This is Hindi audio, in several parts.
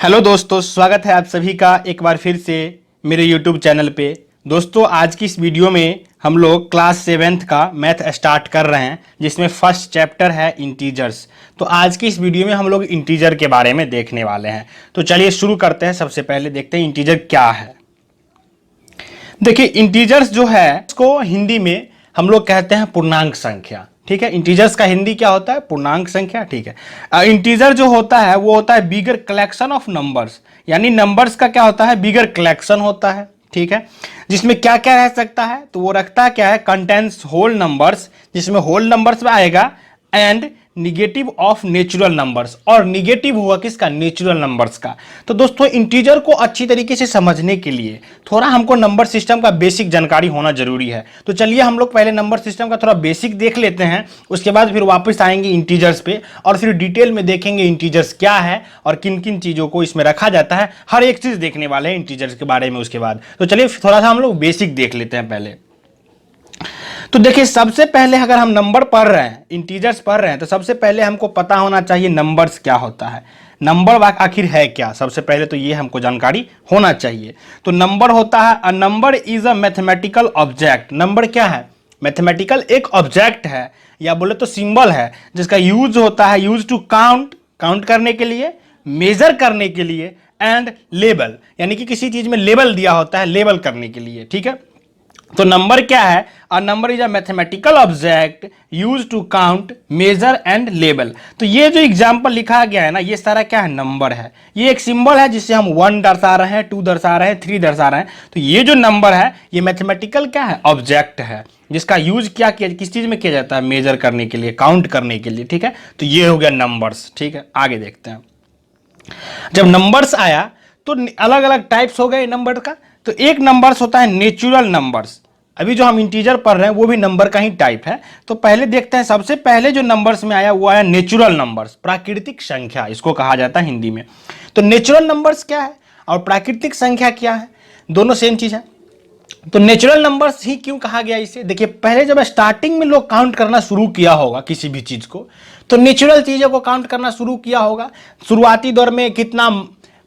हेलो दोस्तों, स्वागत है आप सभी का एक बार फिर से मेरे यूट्यूब चैनल पे। दोस्तों, आज की इस वीडियो में हम लोग क्लास 7th का मैथ स्टार्ट कर रहे हैं, जिसमें फर्स्ट चैप्टर है इंटीजर्स। तो आज की इस वीडियो में हम लोग इंटीजर के बारे में देखने वाले हैं। तो चलिए शुरू करते हैं। सबसे पहले देखते हैं इंटीजर क्या है। देखिए, इंटीजर्स जो है इसको हिंदी में हम लोग कहते हैं पूर्णांक संख्या। ठीक है, इंटीजर्स का हिंदी क्या होता है? पूर्णांक संख्या। ठीक है, इंटीजर जो होता है वो होता है बिगर कलेक्शन ऑफ नंबर्स, यानी नंबर्स का क्या होता है? बिगर कलेक्शन होता है। ठीक है, जिसमें क्या क्या रह सकता है? तो वो रखता है क्या है? कंटेंट्स होल नंबर्स, जिसमें होल नंबर्स में आएगा and negative of natural numbers, और निगेटिव हुआ किसका? नेचुरल नंबर्स का। तो दोस्तों, इंटीजर को अच्छी तरीके से समझने के लिए थोड़ा हमको नंबर सिस्टम का बेसिक जानकारी होना जरूरी है। तो चलिए हम लोग पहले नंबर सिस्टम का थोड़ा बेसिक देख लेते हैं, उसके बाद फिर वापस आएंगे इंटीजर्स पे और फिर डिटेल में देखेंगे इंटीजर्स क्या है और किन किन चीज़ों को इसमें रखा जाता है। हर एक चीज़ देखने वाले हैं इंटीजर्स के बारे में उसके बाद। तो चलिए थोड़ा सा हम लोग बेसिक देख लेते हैं पहले। तो देखिए, सबसे पहले अगर हम नंबर पढ़ रहे हैं, इंटीजर्स पढ़ रहे हैं, तो सबसे पहले हमको पता होना चाहिए नंबर्स क्या होता है, नंबर आखिर है क्या। सबसे पहले तो ये हमको जानकारी होना चाहिए। तो नंबर होता है, a number is a mathematical object. Number क्या है? मैथमेटिकल एक ऑब्जेक्ट है, या बोले तो सिंबल है, जिसका यूज होता है यूज टू काउंट, काउंट करने के लिए, मेजर करने के लिए, एंड लेबल, यानी कि किसी चीज में लेबल दिया होता है लेबल करने के लिए। ठीक है, तो नंबर क्या है? A number is a mathematical object used to count, measure and label. तो ये जो एग्जांपल लिखा गया है ना, ये सारा क्या है? नंबर है। ये एक सिंबल है जिससे हम 1 दर्शा रहे हैं, 2 दर्शा रहे हैं, 3 दर्शा रहे हैं। तो ये जो नंबर है ये मैथमेटिकल क्या है? ऑब्जेक्ट है, जिसका यूज क्या किया, किस चीज में किया जाता है? मेजर करने के लिए, काउंट करने के लिए। ठीक है, तो ये हो गया नंबर्स। ठीक है, आगे देखते हैं। जब नंबर्स आया तो अलग अलग टाइप्स हो गए नंबर का। तो एक नंबर्स होता है नेचुरल नंबर्स। अभी जो हम इंटीजर पढ़ रहे हैं वो भी नंबर का ही टाइप है। तो पहले देखते हैं, सबसे पहले जो नंबर्स में आया वो आया नेचुरल नंबर्स, प्राकृतिक संख्या इसको कहा जाता है हिंदी में। तो नेचुरल नंबर्स क्या है और प्राकृतिक संख्या क्या है? दोनों सेम चीज है। तो नेचुरल नंबर्स ही क्यों कहा गया इसे? देखिए, पहले जब स्टार्टिंग में लोग काउंट करना शुरू किया होगा किसी भी चीज को, तो नेचुरल चीजों को काउंट करना शुरू किया होगा। शुरुआती दौर में कितना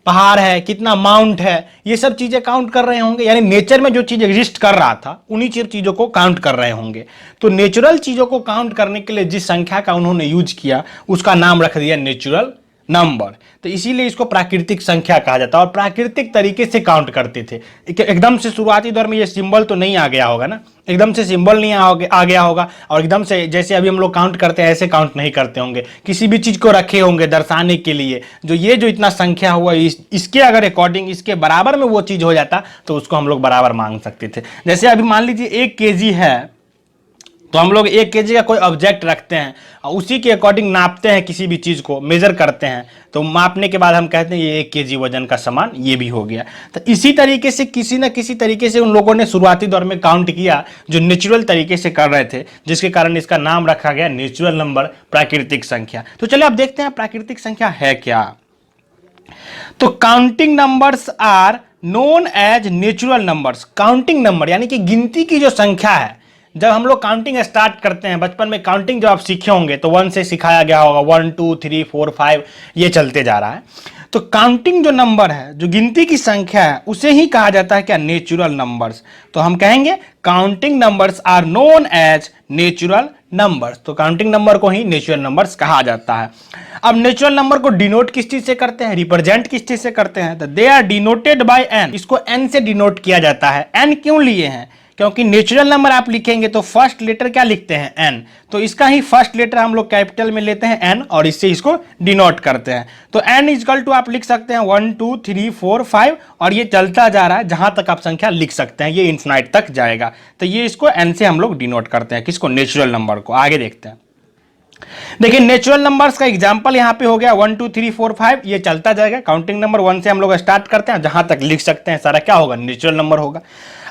पहाड़ है, कितना माउंट है, ये सब चीजें काउंट कर रहे होंगे, यानी नेचर में जो चीज एग्जिस्ट कर रहा था उन्हीं चीजों को काउंट कर रहे होंगे। तो नेचुरल चीजों को काउंट करने के लिए जिस संख्या का उन्होंने यूज किया उसका नाम रख दिया नेचुरल नंबर। तो इसीलिए इसको प्राकृतिक संख्या कहा जाता है, और प्राकृतिक तरीके से काउंट करते थे। एकदम से शुरुआती दौर में ये सिंबल तो नहीं आ गया होगा ना, एकदम से सिंबल नहीं आ गया होगा, और एकदम से जैसे अभी हम लोग काउंट करते हैं ऐसे काउंट नहीं करते होंगे। किसी भी चीज को रखे होंगे दर्शाने के लिए, जो इतना संख्या हुआ इसके अगर अकॉर्डिंग इसके बराबर में वो चीज हो जाता तो उसको हम लोग बराबर मांग सकते थे। जैसे अभी मान लीजिए 1 kg है, तो हम लोग 1 kg का कोई ऑब्जेक्ट रखते हैं और उसी के अकॉर्डिंग नापते हैं, किसी भी चीज को मेजर करते हैं, तो मापने के बाद हम कहते हैं ये 1 kg वजन का सामान ये भी हो गया। तो इसी तरीके से किसी न किसी तरीके से उन लोगों ने शुरुआती दौर में काउंट किया, जो नेचुरल तरीके से कर रहे थे, जिसके कारण इसका नाम रखा गया नेचुरल नंबर, प्राकृतिक संख्या। तो चलिए अब देखते हैं प्राकृतिक संख्या है क्या। तो counting numbers are known as natural numbers. Counting number यानी कि गिनती की जो संख्या है, जब हम लोग काउंटिंग स्टार्ट करते हैं, बचपन में काउंटिंग जब आप सीखे होंगे तो 1 से सिखाया गया होगा, 1 2 3 4 5 ये चलते जा रहा है। तो काउंटिंग जो नंबर है, जो गिनती की संख्या है, उसे ही कहा जाता है क्या? Natural numbers. तो हम कहेंगे counting numbers are known as natural numbers. तो काउंटिंग नंबर को ही नेचुरल नंबर्स कहा जाता है। अब नेचुरल नंबर को डिनोट किस चीज से करते हैं? रिप्रेजेंट किस चीज से करते हैं? तो they are denoted by N. इसको एन से डिनोट किया जाता है। एन क्यों लिए हैं? क्योंकि नेचुरल नंबर आप लिखेंगे तो फर्स्ट लेटर क्या लिखते हैं? एन। तो इसका ही फर्स्ट लेटर हम लोग कैपिटल में लेते हैं एन, और इससे इसको डिनोट करते हैं। तो एन इजकल टू आप लिख सकते हैं 1 2 3 4 5, और ये चलता जा रहा है, जहां तक आप संख्या लिख सकते हैं, ये इन्फिनाइट तक जाएगा। तो ये इसको एन से हम लोग डिनोट करते हैं, किसको? नेचुरल नंबर को। आगे देखते हैं। देखिए, नेचुरल नंबर्स का एग्जांपल यहां पे हो गया 1 2 3 4 5, ये चलता जाएगा। काउंटिंग नंबर 1 से हम लोग स्टार्ट करते हैं, जहां तक लिख सकते हैं सारा क्या होगा? नेचुरल नंबर होगा।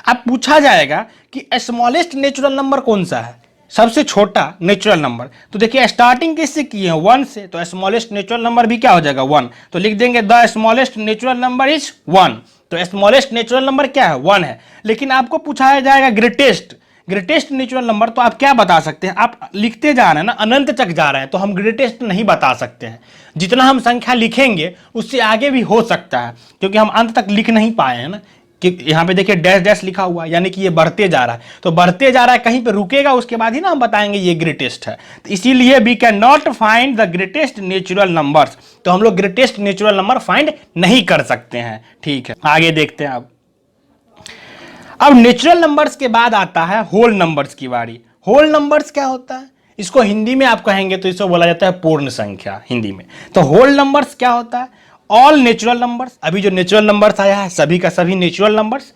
अब पूछा जाएगा कि स्मॉलेस्ट नेचुरल नंबर कौन सा है, सबसे छोटा नेचुरल नंबर। तो देखिए, स्टार्टिंग किससे किए हैं? 1 से, तो स्मॉलेस्ट नेचुरल नंबर भी क्या हो जाएगा? 1। तो लिख देंगे the smallest natural number is 1। तो स्मॉलेस्ट नेचुरल नंबर क्या है? 1 है। लेकिन आपको पूछा जाएगा ग्रेटेस्ट, ग्रेटेस्ट नेचुरल नंबर तो आप क्या बता सकते हैं, आप लिखते जा रहे हैं ना, अनंत तक जा रहे हैं, तो हम ग्रेटेस्ट नहीं बता सकते हैं। जितना हम संख्या लिखेंगे उससे आगे भी हो सकता है, क्योंकि हम अंत तक लिख नहीं पाए हैं ना, कि यहाँ पे देखिए डैश डैश लिखा हुआ, यानी कि ये बढ़ते जा रहा है, तो बढ़ते जा रहा है, कहीं पे रुकेगा उसके बाद ही ना हम बताएंगे ये ग्रेटेस्ट है। तो इसीलिए we can not find the greatest natural numbers, तो हम लोग ग्रेटेस्ट नेचुरल नंबर फाइंड नहीं कर सकते हैं। ठीक है, आगे देखते हैं। अब नेचुरल नंबर्स के बाद आता है होल नंबर्स की बारी। होल नंबर्स क्या होता है, इसको हिंदी में आप कहेंगे तो इसको बोला जाता है पूर्ण संख्या हिंदी में। तो होल नंबर्स क्या होता है, ऑल नेचुरल नंबर्स, अभी जो नेचुरल नंबर्स आया है सभी का सभी natural numbers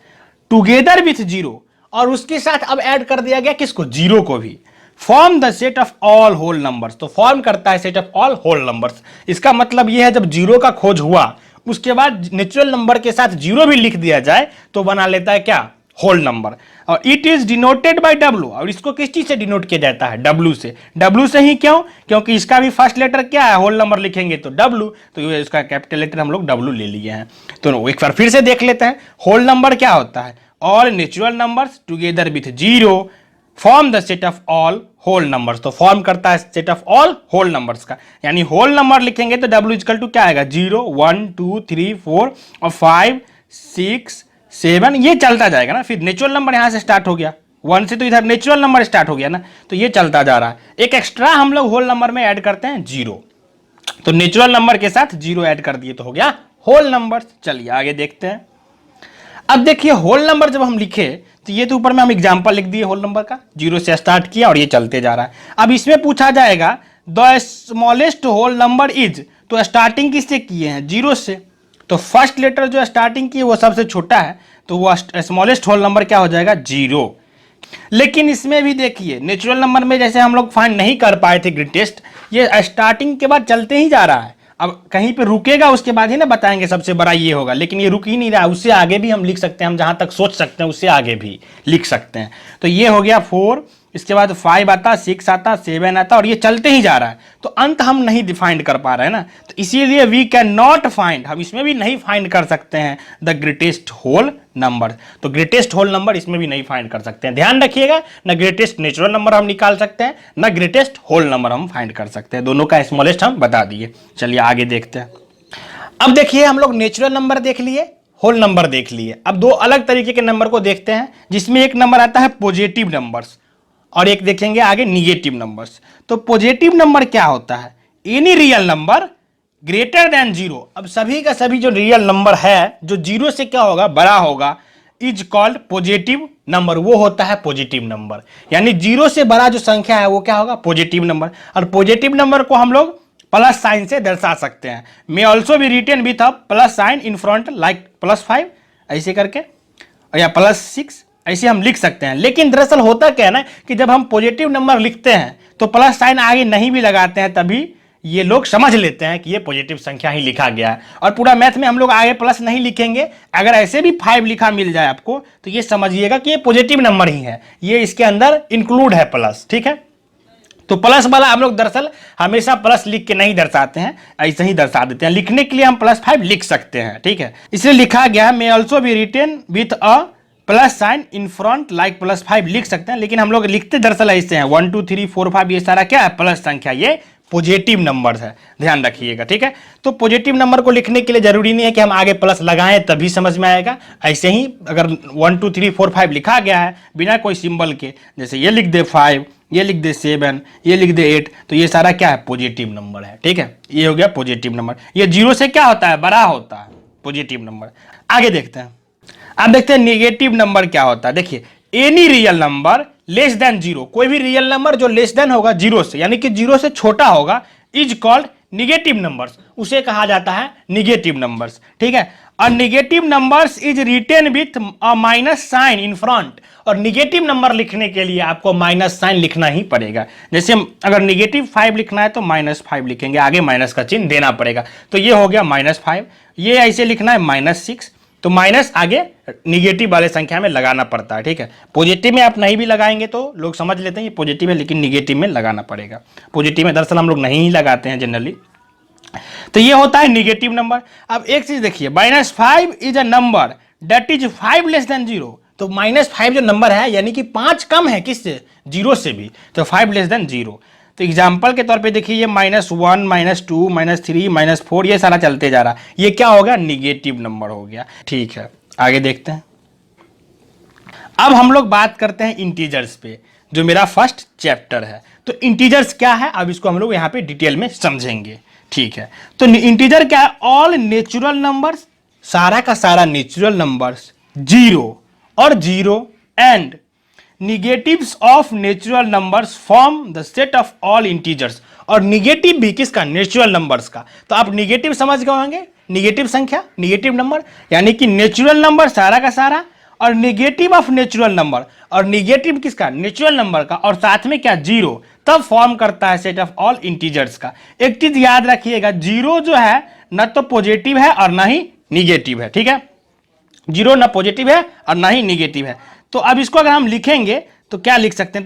together with zero, और उसके साथ अब ऐड कर दिया गया किसको, जीरो को भी, form the set of all whole numbers, तो फॉर्म करता है set of all whole numbers. इसका मतलब यह है जब जीरो का खोज हुआ उसके बाद नेचुरल नंबर के साथ जीरो भी लिख दिया जाए तो बना लेता है क्या, होल नंबर। और it is denoted by W, और इसको किस चीज से डिनोट किया जाता है, डब्ल्यू से। डब्ल्यू से ही क्यों, क्योंकि इसका भी फर्स्ट लेटर क्या है, होल नंबर लिखेंगे तो डब्ल्यू, तो इसका कैपिटल लेटर हम लोग डब्ल्यू ले लिए हैं। तो एक बार फिर से देख लेते हैं, होल नंबर क्या होता है, all natural numbers together with zero form the set of all whole numbers, तो फॉर्म करता है set of all whole numbers का, यानी होल नंबर लिखेंगे तो डब्ल्यू इक्वल टू क्या आएगा, 0 1 2 3 4 और 5 6 7, ये चलता जाएगा ना। फिर नेचुरल नंबर यहां से स्टार्ट हो गया 1 से, तो इधर नेचुरल नंबर स्टार्ट हो गया ना, तो ये चलता जा रहा है। एक एक्स्ट्रा हम लोग होल नंबर में ऐड करते हैं 0, तो नेचुरल नंबर के साथ 0 ऐड कर दिए तो हो गया होल नंबर। चलिए आगे देखते हैं। अब देखिए होल नंबर जब हम लिखे तो ये तो ऊपर में हम एग्जांपल लिख दिए होल नंबर का, 0 से स्टार्ट किया और ये चलते जा रहा है। अब इसमें पूछा जाएगा the smallest whole number is, तो स्टार्टिंग किससे किए हैं, 0 से, तो फर्स्ट लेटर जो स्टार्टिंग की है वो सबसे छोटा है, तो वो स्मॉलेस्ट होल नंबर क्या हो जाएगा, 0। लेकिन इसमें भी देखिए नेचुरल नंबर में जैसे हम लोग फाइंड नहीं कर पाए थे ग्रेटेस्ट, ये स्टार्टिंग के बाद चलते ही जा रहा है, अब कहीं पे रुकेगा उसके बाद ही ना बताएंगे सबसे बड़ा ये होगा, लेकिन ये रुक ही नहीं रहा, उससे आगे भी हम लिख सकते हैं, हम जहां तक सोच सकते हैं उससे आगे भी लिख सकते हैं। तो ये हो गया 4, इसके बाद 5 आता, 6 आता, 7 आता, और ये चलते ही जा रहा है, तो अंत हम नहीं डिफाइंड कर पा रहे हैं ना, तो इसीलिए वी कैन नॉट फाइंड, हम इसमें भी नहीं फाइंड कर सकते हैं द ग्रेटेस्ट होल नंबर, तो ग्रेटेस्ट होल नंबर इसमें भी नहीं फाइंड कर सकते हैं। ध्यान रखिएगा, न ग्रेटेस्ट नेचुरल नंबर हम निकाल सकते हैं, न ग्रेटेस्ट होल नंबर हम फाइंड कर सकते हैं, दोनों का स्मॉलेस्ट हम बता दिए। चलिए आगे देखते हैं। अब देखिए हम लोग नेचुरल नंबर देख लिए, होल नंबर देख लिए, अब दो अलग तरीके के नंबर को देखते हैं, जिसमें एक नंबर आता है पॉजिटिव नंबर्स और एक देखेंगे आगे निगेटिव नंबर्स। तो पॉजिटिव नंबर क्या होता है, any real number greater than 0, अब सभी का सभी जो रियल नंबर है जो 0 से क्या होगा, बड़ा होगा, इज कॉल्ड पॉजिटिव नंबर, वो होता है पॉजिटिव नंबर, यानी 0 से बड़ा जो संख्या है वो क्या होगा, पॉजिटिव नंबर। और पॉजिटिव नंबर को हम लोग प्लस साइन से दर्शा सकते हैं, may also be written with a plus sign in front like +5 ऐसे करके, या +6 ऐसे हम लिख सकते हैं। लेकिन दरअसल होता क्या है ना कि जब हम पॉजिटिव नंबर लिखते हैं तो प्लस साइन आगे नहीं भी लगाते हैं, तभी ये लोग समझ लेते हैं कि ये पॉजिटिव संख्या ही लिखा गया है। और पूरा मैथ में हम लोग आगे प्लस नहीं लिखेंगे, अगर ऐसे भी 5 लिखा मिल जाए आपको तो ये समझिएगा कि ये पॉजिटिव नंबर ही है, ये इसके अंदर इंक्लूड है प्लस, ठीक है। तो प्लस वाला हम लोग दरअसल हमेशा प्लस लिख के नहीं दर्शाते हैं, ऐसे ही दर्शा देते हैं, लिखने के लिए हम +5 लिख सकते हैं, ठीक है। इसलिए लिखा गया may also be written with a plus sign in front like +5 लिख सकते हैं, लेकिन हम लोग लिखते दरअसल ऐसे हैं 1 2 3 4 5, ये सारा क्या है, प्लस संख्या, ये पॉजिटिव नंबर है, ध्यान रखिएगा, ठीक है। तो पॉजिटिव नंबर को लिखने के लिए जरूरी नहीं है कि हम आगे प्लस लगाएं तभी समझ में आएगा, ऐसे ही अगर 1 2 3 4 5 लिखा गया है बिना कोई सिंबल के, जैसे ये लिख दे 5, ये लिख दे 7, ये लिख दे 8, तो ये सारा क्या है, पॉजिटिव नंबर है, ठीक है। ये हो गया पॉजिटिव नंबर, ये 0 से क्या होता है, बड़ा होता है, पॉजिटिव नंबर। आगे देखते हैं। अब देखते हैं निगेटिव नंबर क्या होता है। देखिए any real number less than 0, कोई भी रियल नंबर जो लेस देन होगा 0 से, यानी कि 0 से छोटा होगा, इज कॉल्ड निगेटिव नंबर्स, उसे कहा जाता है निगेटिव नंबर्स, ठीक है। और negative numbers is written with a minus sign in front, और निगेटिव नंबर लिखने के लिए आपको माइनस साइन लिखना ही पड़ेगा। जैसे अगर -5 लिखना है तो -5 लिखेंगे, आगे माइनस का चिन्ह देना पड़ेगा, तो ये हो गया -5। ये ऐसे लिखना है -6, तो माइनस आगे निगेटिव वाले संख्या में लगाना पड़ता है, ठीक है। पॉजिटिव में आप नहीं भी लगाएंगे तो लोग समझ लेते हैं ये पॉजिटिव है, लेकिन निगेटिव में लगाना पड़ेगा। पॉजिटिव में दरअसल हम लोग नहीं ही लगाते हैं जनरली। तो ये होता है निगेटिव नंबर। अब एक चीज देखिए, -5 is a number that is 5 less than 0, तो -5 जो नंबर है यानी कि 5 कम है किससे, 0 से भी, तो 5 लेस देन 0। तो एग्जाम्पल के तौर पे देखिए ये -1 -2 -3 -4 ये सारा चलते जा रहा है, ये क्या हो गया, निगेटिव नंबर हो गया। ठीक है आगे देखते हैं। अब हम लोग बात करते हैं इंटीजर्स पे, जो मेरा फर्स्ट चैप्टर है। तो इंटीजर्स क्या है, अब इसको हम लोग यहाँ पे डिटेल में समझेंगे। ठीक है, तो इंटीजर क्या है, ऑल नेचुरल नंबर्स, सारा का सारा नेचुरल नंबर्स, 0 और 0 and negatives of natural numbers form the set of all integers. और निगेटिव भी किसका, नेचुरल नंबर्स का। तो आप निगेटिव समझ गए होंगे, निगेटिव संख्या, निगेटिव नंबर, यानी कि नेचुरल नंबर सारा का सारा और निगेटिव ऑफ नेचुरल नंबर, और निगेटिव किसका, नेचुरल नंबर का, और साथ में क्या, 0, तब फॉर्म करता है सेट ऑफ ऑल इंटीजर्स का। एक चीज याद रखिएगा, 0 जो है न तो पॉजिटिव है और ना ही निगेटिव है। ठीक है, 0 ना पॉजिटिव है और ना ही निगेटिव है। तो अब इसको अगर हम लिखेंगे तो क्या लिख सकते हैं,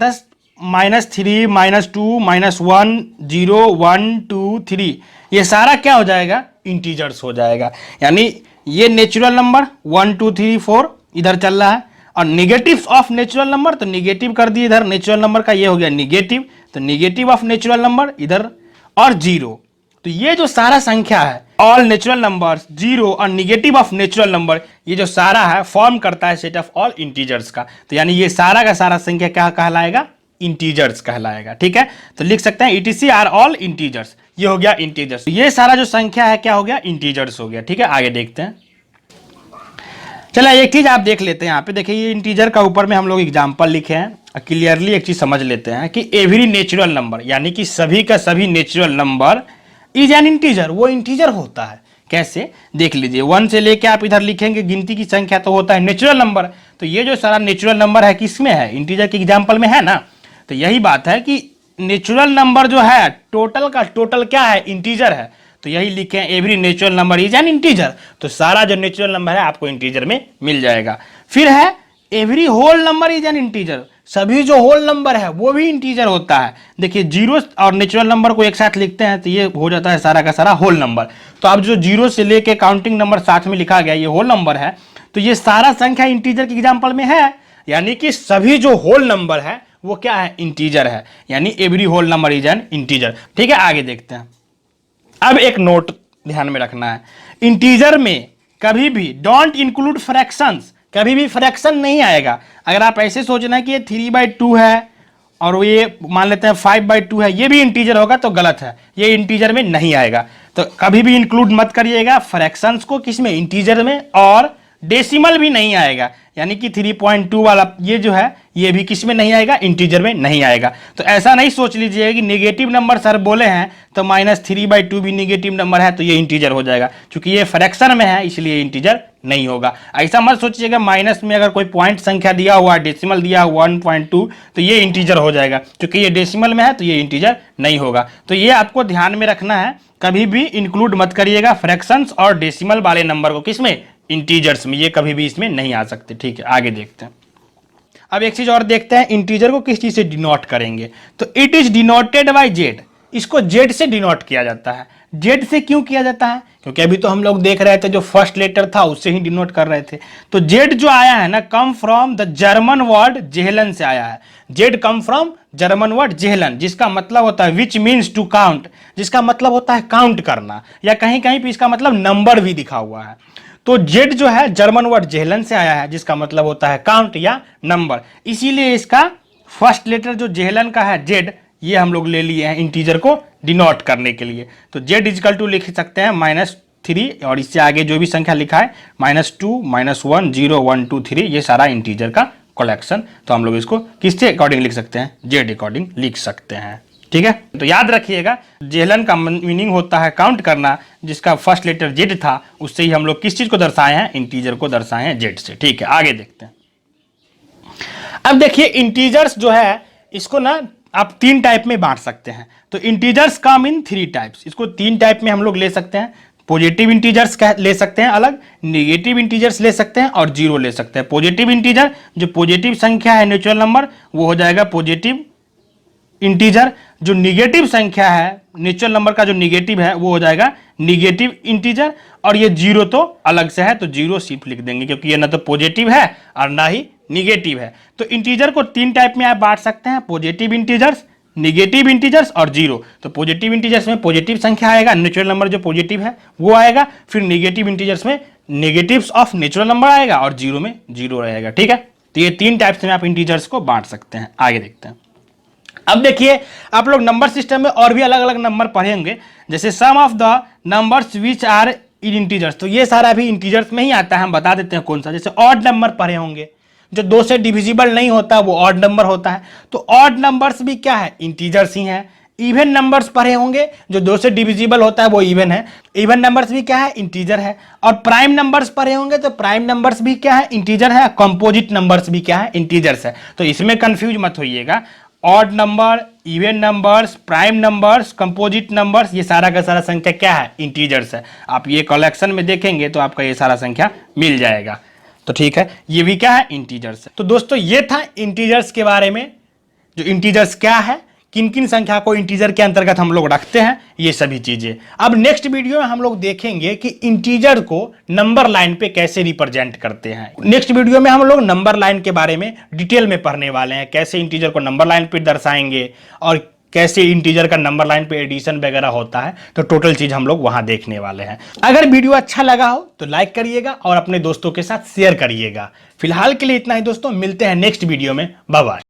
-3 -2 -1 0 1 2 3, ये सारा क्या हो जाएगा, इंटीजर्स हो जाएगा। यानी ये नेचुरल नंबर 1 2 3 4 इधर चल रहा है, और निगेटिव ऑफ नेचुरल नंबर तो निगेटिव कर दिए इधर, नेचुरल नंबर का ये हो गया निगेटिव, तो निगेटिव ऑफ नेचुरल नंबर इधर, और 0। तो ये जो सारा संख्या है, ऑल नेचुरल नंबर्स, 0 और निगेटिव ऑफ नेचुरल नंबर, ये जो सारा है फॉर्म करता है सेट ऑफ ऑल इंटीजर्स का। तो यानी ये सारा का सारा संख्या क्या कहलाएगा, इंटीजर्स कहलाएगा। ठीक है, तो लिख सकते हैं ईटीसी आर ऑल इंटीजर्स, ये हो गया इंटीजर्स। ये सारा जो संख्या है क्या हो गया, इंटीजर्स हो गया। ठीक है, आगे देखते हैं। चलिए एक चीज आप देख लेते हैं, यहाँ पे देखिए ये इंटीजर का ऊपर में हम लोग एग्जाम्पल लिखे हैं, क्लियरली एक चीज समझ लेते हैं कि एवरी नेचुरल नंबर, यानी कि सभी का सभी natural number is an integer, वो इंटीजर होता है। कैसे, देख लीजिए, 1 से लेके आप इधर लिखेंगे गिनती की संख्या तो होता है नेचुरल नंबर। तो ये जो सारा नेचुरल नंबर है किसमें है, इंटीजर के एग्जाम्पल में है ना। तो यही बात है कि नेचुरल नंबर जो है टोटल का टोटल क्या है, इंटीजर है। तो यही लिखे every natural number is an integer, तो सारा जो नेचुरल नंबर है आपको इंटीजर में मिल जाएगा। फिर है every whole number is an integer, सभी जो होल नंबर है वो भी इंटीजर होता है। देखिए 0 और नेचुरल नंबर को एक साथ लिखते हैं तो ये हो जाता है सारा का सारा होल नंबर। तो अब जो 0 से लेके काउंटिंग नंबर साथ में लिखा गया ये होल नंबर है, तो ये सारा संख्या इंटीजर के एग्जाम्पल में है। यानी कि सभी जो होल नंबर है वो क्या है, इंटीजर है, यानी every whole number is an integer. ठीक है, आगे देखते हैं। अब एक नोट ध्यान में रखना है, इंटीजर में कभी भी डोंट इंक्लूड फ्रैक्शंस, कभी भी फ्रैक्शन नहीं आएगा। अगर आप ऐसे सोचना कि ये 3/2 है और ये मान लेते हैं 5/2 है, ये भी इंटीजर होगा तो गलत है, ये इंटीजर में नहीं आएगा। तो कभी भी इंक्लूड मत करिएगा फ्रैक्शंस को, किसमें, इंटीजर में, और डेसिमल भी नहीं आएगा। यानी कि 3.2 वाला ये जो है ये भी किस में नहीं आएगा, इंटीजर में नहीं आएगा। तो ऐसा नहीं सोच लीजिएगा कि नेगेटिव नंबर सर बोले हैं तो -3/2 भी नेगेटिव नंबर है तो ये इंटीजर हो जाएगा, क्योंकि ये फ्रैक्शन में है इसलिए इंटीजर नहीं होगा। ऐसा मत सोचिएगा माइनस में अगर कोई पॉइंट संख्या दिया हुआ, डेसिमल दिया हुआ 1.2 तो ये इंटीजर हो जाएगा, क्योंकि ये डेसिमल में है तो ये इंटीजर नहीं होगा। तो ये आपको ध्यान में रखना है, कभी भी इंक्लूड मत करिएगा फ्रैक्शंस और डेसिमल वाले नंबर को, किसमें, इंटीजर्स में, ये कभी भी इसमें नहीं आ सकते। ठीक है, आगे देखते हैं। अब एक चीज और देखते हैं, इंटीजर को किस चीज से डिनोट करेंगे, तो it is denoted by Z, इसको जेड से डिनोट किया जाता है। जेड से क्यों किया जाता है, क्योंकि अभी तो हम लोग देख रहे थे जो फर्स्ट लेटर था उससे ही डिनोट कर रहे थे। तो जेड जो आया है ना, come from the German word जेहलन से आया है। Z come from German word जेहलन, जिसका मतलब होता है विच मीन्स टू काउंट, जिसका मतलब होता है काउंट करना, या कहीं कहीं पे इसका मतलब नंबर भी दिखा हुआ है। तो जेड जो है जर्मन वर्ड जेहलन से आया है, जिसका मतलब होता है काउंट या नंबर, इसीलिए इसका फर्स्ट लेटर जो जेहलन का है जेड, ये हम लोग ले लिए हैं इंटीजर को डिनोट करने के लिए। तो जेड इजकल टू लिख सकते हैं -3, और इससे आगे जो भी संख्या लिखा है -2 -1 0 1 2 3, ये सारा इंटीजर का कलेक्शन। तो हम लोग इसको किसके अकॉर्डिंग लिख सकते हैं, जेड अकॉर्डिंग लिख सकते हैं। ठीक है, तो याद रखिएगा जेहलन का मीनिंग होता है काउंट करना, जिसका फर्स्ट लेटर जेड था उससे ही हम लोग किस चीज को दर्शाए हैं, इंटीजर को दर्शाए हैं जेड से। ठीक है, आगे देखते हैं। अब देखिए इंटीजर्स जो है इसको ना आप 3 टाइप में बांट सकते हैं। तो इंटीजर्स कम इन 3 टाइप्स, इसको 3 टाइप में हम लोग ले सकते हैं। पॉजिटिव इंटीजर्स ले सकते हैं अलग, नेगेटिव इंटीजर्स ले सकते हैं, और 0 ले सकते हैं। पॉजिटिव इंटीजर जो पॉजिटिव संख्या है नेचुरल नंबर, वो हो जाएगा पॉजिटिव इंटीजर। जो निगेटिव संख्या है नेचुरल नंबर का जो निगेटिव है वो हो जाएगा निगेटिव इंटीजर। और ये 0 तो अलग से है तो 0 सिर्फ लिख देंगे, क्योंकि ये ना तो पॉजिटिव है और ना ही निगेटिव है। तो इंटीजर को 3 टाइप में आप बांट सकते हैं, पॉजिटिव इंटीजर्स, निगेटिव इंटीजर्स और जीरो। तो पॉजिटिव इंटीजर्स में पॉजिटिव संख्या आएगा, नेचुरल नंबर जो पॉजिटिव है वो आएगा, फिर निगेटिव इंटीजर्स में नेगेटिव्स ऑफ नेचुरल नंबर आएगा और जीरो में जीरो रहेगा। ठीक है, तो ये 3 टाइप्स में आप इंटीजर्स को बांट सकते हैं। आगे देखते हैं। अब देखिए, आप लोग नंबर सिस्टम में और भी अलग अलग नंबर पढ़ेंगे, जैसे sum of the numbers which are in integers. तो ये सारा भी इंटीजर्स में ही आता है, हम बता देते हैं कौन सा। जैसे ऑड नंबर पढ़े होंगे, जो 2 से डिविजिबल नहीं होता वो ऑड नंबर होता है। तो ऑड नंबर्स भी क्या है, इंटीजर्स ही हैं। इवन नंबर्स पढ़े होंगे, जो 2 से डिविजिबल होता है वो इवन है। इवन नंबर्स भी क्या है, इंटीजर है। और प्राइम नंबर्स पढ़े होंगे, तो प्राइम नंबर्स भी क्या है, इंटीजर है। कंपोजिट नंबर्स भी क्या है, इंटीजर्स है। तो इसमें कंफ्यूज मत होइएगा, odd number, even numbers, prime numbers, composite numbers, ये सारा का सारा संख्या क्या है, इंटीजर्स है। आप ये कलेक्शन में देखेंगे तो आपका ये सारा संख्या मिल जाएगा। तो ठीक है, ये भी क्या है, इंटीजर्स है। तो दोस्तों ये था इंटीजर्स के बारे में, जो इंटीजर्स क्या है, किन किन संख्या को इंटीजर के अंतर्गत हम लोग रखते हैं, ये सभी चीजें। अब नेक्स्ट वीडियो में हम लोग देखेंगे कि इंटीजर को नंबर लाइन पे कैसे रिप्रेजेंट करते हैं। नेक्स्ट वीडियो में हम लोग नंबर लाइन के बारे में डिटेल में पढ़ने वाले हैं, कैसे इंटीजर को नंबर लाइन पे दर्शाएंगे और कैसे इंटीजर का नंबर लाइन पे एडिशन वगैरह होता है। तो टोटल चीज हम लोग वहां देखने वाले हैं। अगर वीडियो अच्छा लगा हो तो लाइक करिएगा और अपने दोस्तों के साथ शेयर करिएगा। फिलहाल के लिए इतना ही दोस्तों, मिलते हैं नेक्स्ट वीडियो में। Bye bye.